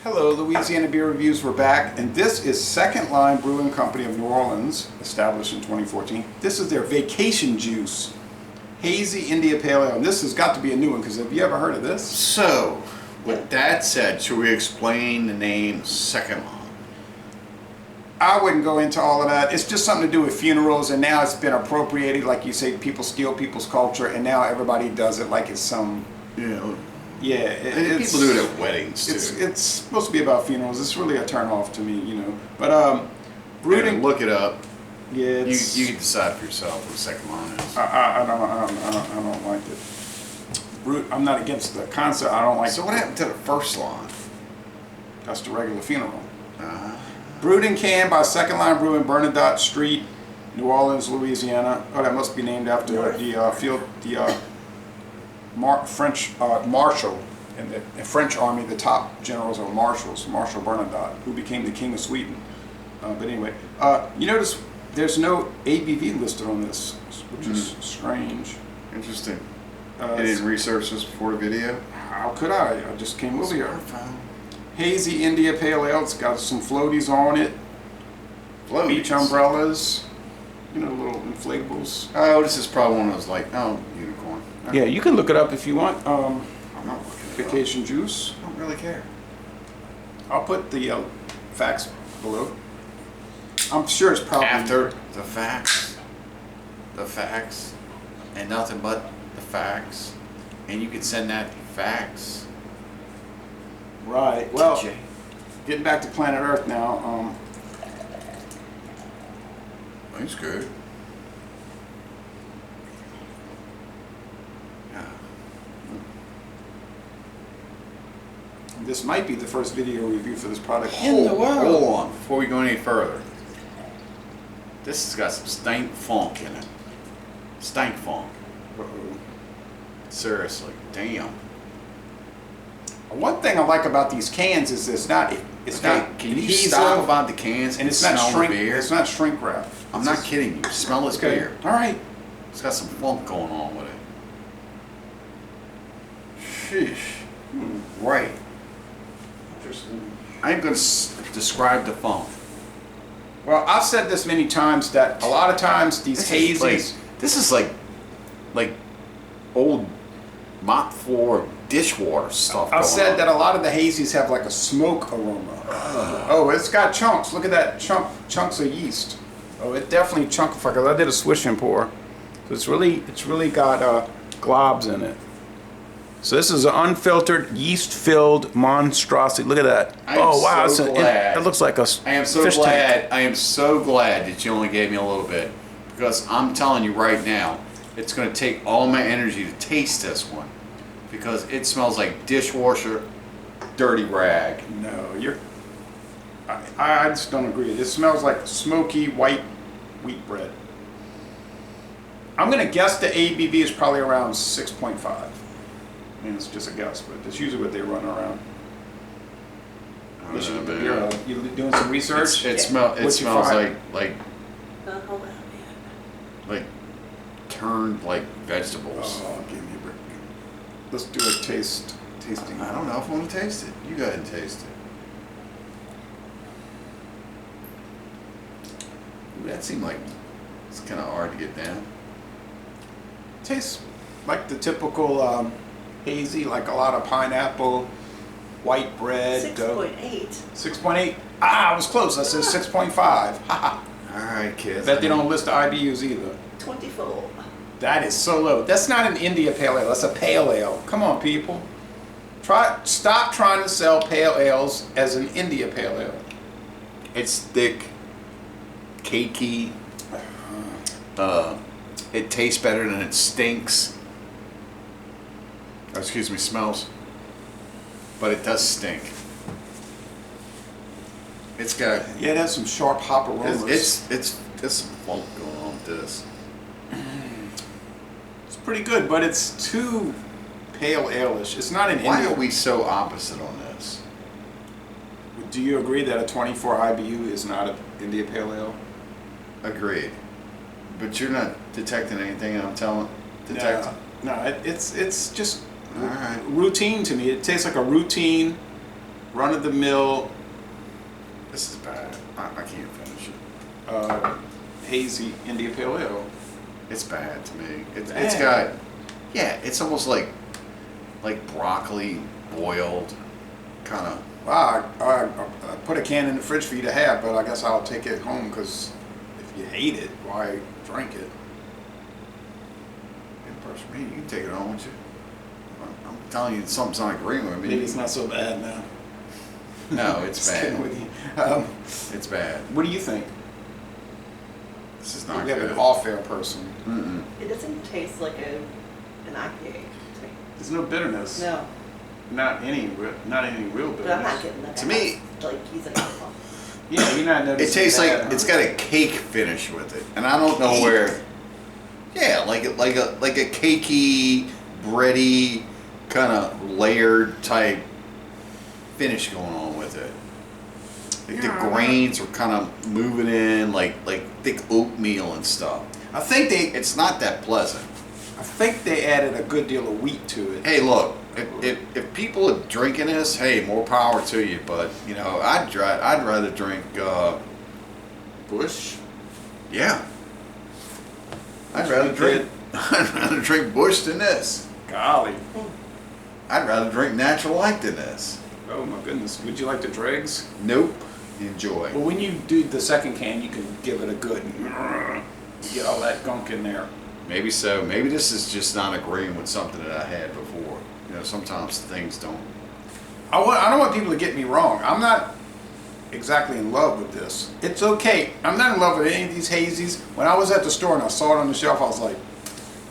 Hello, Louisiana Beer Reviews, we're back, and this is Second Line Brewing Company of New Orleans, established in 2014. This is their Vacation Juice Hazy India Pale Ale, and this has got to be a new one, because have you ever heard of this? So, with that said, should we explain the name Second Line? I wouldn't go into all of that. It's just something to do with funerals, and now it's been appropriated, like you say, people steal people's culture, and now everybody does it like it's some... Yeah, and people do it at weddings too. It's supposed to be about funerals. It's really a turn off to me, you know. But Brewed. Look it up. Yeah, you can decide for yourself what Second Line is. I don't like it. Brewed. I'm not against the concept. I don't like. So what happened to the first line? That's the regular funeral. Brewed and canned by Second Line Brewing, Bernadette Street, New Orleans, Louisiana. Oh, that must be named after the French marshal in the French army. The top generals are marshals. Marshal Bernadette, who became the king of Sweden. But anyway, you notice there's no ABV listed on this, which is strange. Interesting. You didn't research this before the video? How could I? I just came over here. Hazy India Pale Ale. It's got some floaties on it. Floaties. Beach umbrellas. You know, little inflatables. Oh, this is probably one of those unicorn. Yeah, you can look it up if you want. I'm not looking Vacation Juice. I don't really care. I'll put the facts below. I'm sure it's probably after the facts, and nothing but the facts, and you can send that fax. Right. Well, getting back to Planet Earth now. That's good. This might be the first video review for this product in the world. Hold on, before we go any further. This has got some stank funk in it. Stank funk. Seriously, damn. One thing I like about these cans is it's not. Can you stop about the cans and it's not shrink? It's not shrink wrap. I'm not kidding you. Smell this beer. All right. It's got some funk going on with it. Sheesh. Right. I'm going to describe the funk. Well, I've said this many times that a lot of times these hazies. This is like old mop floor dishwater stuff. I've said that a lot of the hazies have like a smoke aroma. Oh, it's got chunks. Look at that chunks of yeast. Oh, it definitely chunkified. I did a swish and pour. So it's really got globs in it. So this is an unfiltered, yeast-filled monstrosity. Look at that. Oh wow! So glad. It looks like a I am so fish glad. tank. I am so glad that you only gave me a little bit, because I'm telling you right now, it's going to take all my energy to taste this one, because it smells like dishwasher, dirty rag. No, I just don't agree. It smells like smoky white wheat bread. I'm going to guess the ABV is probably around 6.5. I mean, it's just a guess, but that's usually what they run around. You doing some research? It smells like turned like vegetables. Oh, give me a break. Let's do a tasting. I don't know if I want to taste it. You go ahead and taste it. Ooh, that seemed like it's kind of hard to get down. Tastes like the typical hazy, like a lot of pineapple, white bread. 6.8. 6.8. Ah, I was close. I said 6.5. Haha. All right, kids. Bet they don't list the IBUs either. 24. That is so low. That's not an India Pale Ale. That's a Pale Ale. Come on, people. Stop trying to sell pale ales as an India Pale Ale. It's thick, cakey. It tastes better than it stinks. Oh, excuse me, smells. But it does stink. It's got... Yeah, it has some sharp hop aromas. It's some funk going on with this. It's pretty good, but it's too pale ale-ish. It's not an India. Why are we so opposite on this? Do you agree that a 24 IBU is not an India Pale Ale? Agreed. But you're not detecting anything I'm detecting? No, it's just routine to me. It tastes like a routine run of the mill This is bad. I can't finish it. hazy India Pale Ale. It's bad to me. It's Bad. got, yeah, it's almost like broccoli boiled, kind of. Wow, I put a can in the fridge for you to have, but I guess I'll take it home because if you hate it, why drink it? Impress me. You can take it home with you. I'm telling you, something's not agreeing with me. Maybe it's not so bad now. No, it's Just kidding bad. with you. It's bad. What do you think? This is not We have good. an off-air person. Mm-mm. It doesn't taste like an IPA to me. There's no bitterness. No, Not any real bitterness. but I'm not getting that. To me- like he's an alcohol. Yeah, you're not noticing It tastes that, like huh? it's got a cake finish with it, and I don't know Cake? where. Yeah, like a cakey, bready, kind of layered type finish going on with it. Like Yeah. the grains are kind of moving in, like thick oatmeal and stuff. I think It's not that pleasant. they added a good deal of wheat to it. Hey, look, if people are drinking this, hey, more power to you. But you know, I'd rather drink Bush. yeah. I'd Bush rather be drink. I'd rather drink Bush than this. Golly. I'd rather drink Natural Light than this. Oh my goodness. Would you like the dregs? Nope. Enjoy. Well, when you do the second can, you can give it a good get all that gunk in there. Maybe so. Maybe this is just not agreeing with something that I had before. You know, sometimes things don't. I don't want people to get me wrong. I'm not exactly in love with this. It's okay. I'm not in love with any of these hazies. When I was at the store and I saw it on the shelf, I was like,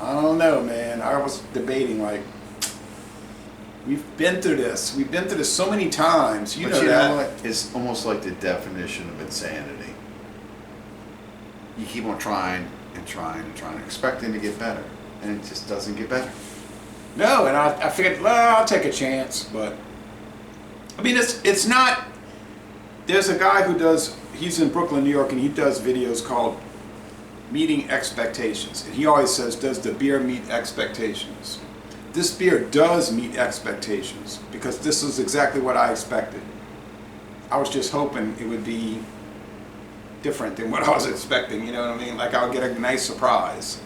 I don't know, man. I was debating, like, we've been through this. We've been through this so many times. You But know you that. know what? It's almost like the definition of insanity. You keep on trying and trying and trying, expecting to get better, and it just doesn't get better. No, and I figured, well, I'll take a chance, but I mean, it's not. There's a guy who does. He's in Brooklyn, New York, and he does videos called "Meeting Expectations," and he always says, "Does the beer meet expectations?" This beer does meet expectations because this is exactly what I expected. I was just hoping it would be different than what I was expecting. You know what I mean? Like I'll get a nice surprise.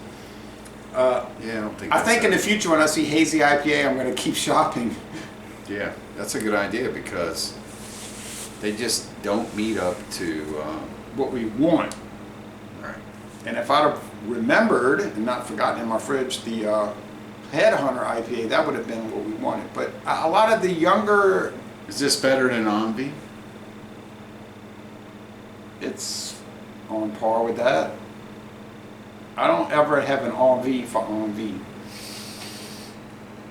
Yeah, I don't think. I that's think in the it. future when I see hazy IPA, I'm going to keep shopping. Yeah, that's a good idea because they just don't meet up to. What we want. Right. And if I'd have remembered and not forgotten in my fridge the Headhunter IPA, that would have been what we wanted. But a lot of the younger, Is this better than Envy? it's on par with that. I don't ever have an envie for envie.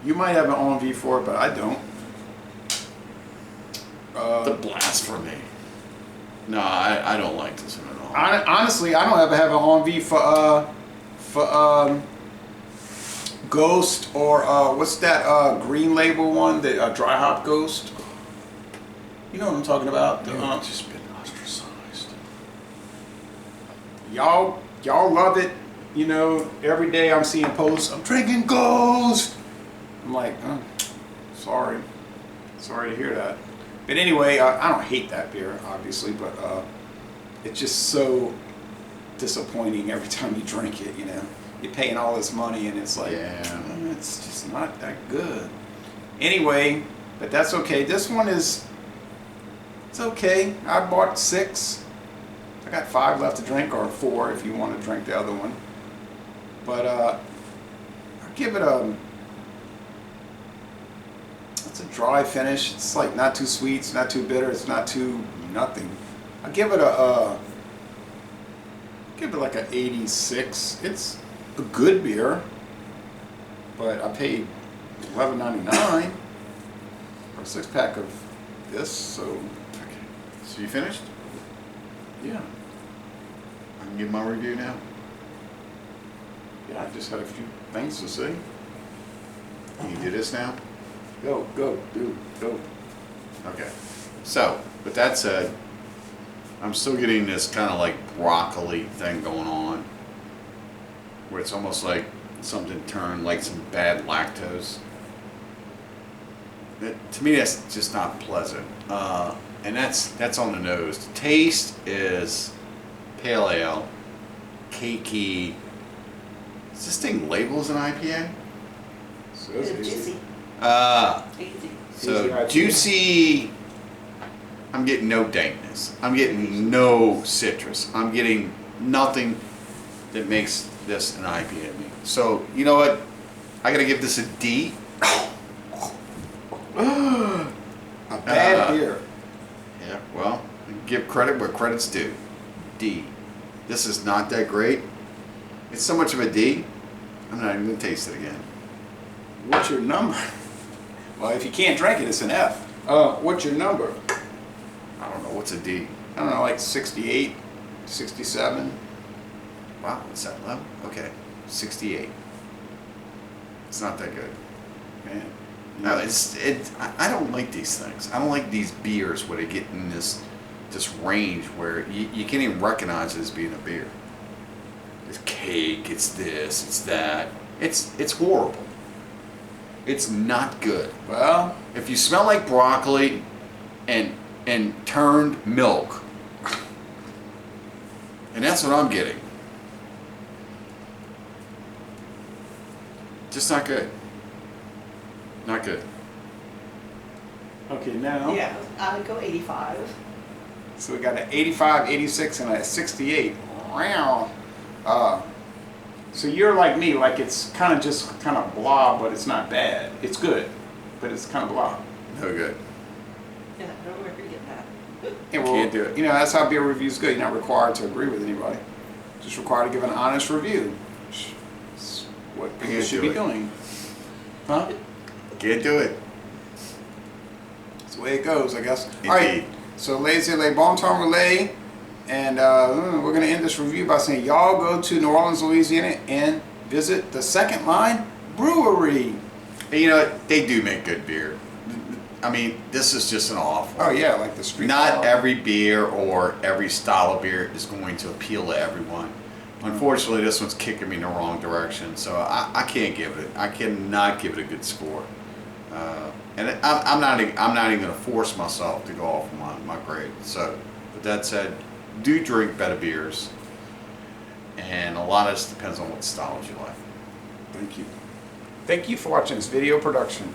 You might have an envie for it, but I don't. The blasphemy. No, I don't like this one at all. Honestly, I don't ever have an envie for Ghost or what's that green label one, the dry hop Ghost. You know what I'm talking about? The, I've just been ostracized. y'all love it. You know, every day I'm seeing posts. I'm drinking Ghost. I'm like, oh, sorry to hear that. But anyway, I don't hate that beer, obviously, but it's just so disappointing every time you drink it. You know, you're paying all this money and it's like, Yeah. it's just not that good. Anyway, but that's okay. This one is, it's okay. I bought 6. I got 5 left to drink, or 4 if you want to drink the other one. But I'll give it it's a dry finish. It's like not too sweet, it's not too bitter, it's not too nothing. I give it like an 86. It's a good beer, but I paid $11.99 for a 6-pack of this, so Okay. So you finished? yeah. I can give my review now. Yeah, I just had a few things to say. You can do this now? Go, dude, go. Okay. So, with that said, I'm still getting this kind of like broccoli thing going on, where it's almost like something turned like some bad lactose. To me, that's just not pleasant. And that's on the nose. The taste is pale ale, cakey. Is this thing labeled as an IPA? So It's it's easy. juicy. Easy. So Easy IPA. juicy. I'm getting no dankness. I'm getting no citrus. I'm getting nothing that makes this an IPA to me. So you know what? I gotta give this a D. A bad beer. Yeah, well, give credit where credit's due. D. This is not that great. It's so much of a D, I'm not even gonna taste it again. What's your number? Well, if you can't drink it, it's an F. What's your number? I don't know, what's a D? I don't know, like 68, 67. Wow, what's that low? Okay, 68. It's not that good. Man. No, I don't like these things. I don't like these beers where they get in this range where you can't even recognize it as being a beer. It's cake, it's this, it's that. It's horrible. It's not good. Well, If you smell like broccoli and turned milk, and that's what I'm getting. Just not good. Not good. okay, now. Yeah, I would go 85. So we got an 85, 86, and a 68. Wow. So you're like me, like it's kind of blah, but it's not bad. It's good, but it's kind of blah. No good. Yeah, I don't know where you get that. Yeah, well, Can't do it. You know, that's how beer reviews go. You're not required to agree with anybody. Just required to give an honest review. It's what people Can't should do be it. doing. Huh? Can't do it. That's the way it goes, I guess. Indeed. All right. So, laissez les bon temps relais. And we're going to end this review by saying, y'all go to New Orleans, Louisiana, and visit the Second Line Brewery. And you know what? They do make good beer. I mean, this is just an awful. Oh, yeah, like the street. Not bar. every beer or every style of beer is going to appeal to everyone. Unfortunately, this one's kicking me in the wrong direction, so I can't give it. I cannot give it a good score. And I'm not even going to force myself to go off my grade. So, with that said, do drink better beers, and a lot of this depends on what styles you like. Thank you. Thank you for watching this video production.